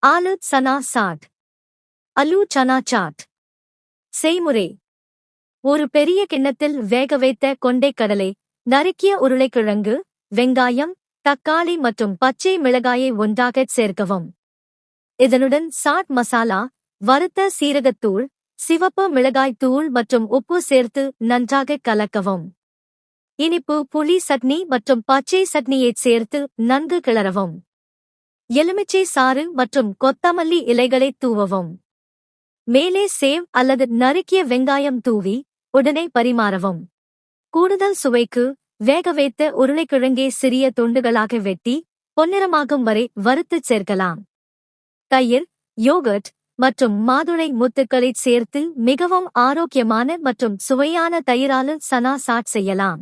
ஆலு சனா chat. அலு சனா chat. செய்முறை: ஒரு பெரிய கிண்ணத்தில் வேக வைத்த கொண்டைக்கடலை, நறுக்கிய உருளைக்கிழங்கு, வெங்காயம், தக்காளி மற்றும் பச்சை மிளகாயை ஒன்றாகச் சேர்க்கவும். இதனுடன் சாட் மசாலா, வறுத்த சீரகத்தூள், சிவப்பு மிளகாய் தூள் மற்றும் உப்பு சேர்த்து நன்றாகக் கலக்கவும். இனிப்பு புளி சட்னி மற்றும் பச்சை சட்னியைச் சேர்த்து நன்கு கிளறவும். எலுமிச்சை சாறு மற்றும் கொத்தமல்லி இலைகளைத் தூவவும். மேலே சேவ் அல்லது நறுக்கிய வெங்காயம் தூவி உடனே பரிமாறவும். கூடுதல் சுவைக்கு வேக வைத்த உருளைக்கிழங்கை சிறிய துண்டுகளாக வெட்டி பொன்னிறமாகும் வரை வறுத்துச் சேர்க்கலாம். தயிர், யோகர்ட் மற்றும் மாதுளை முத்துக்களைச் சேர்த்து மிகவும் ஆரோக்கியமான மற்றும் சுவையான தயிராலு சனா சாட் செய்யலாம்.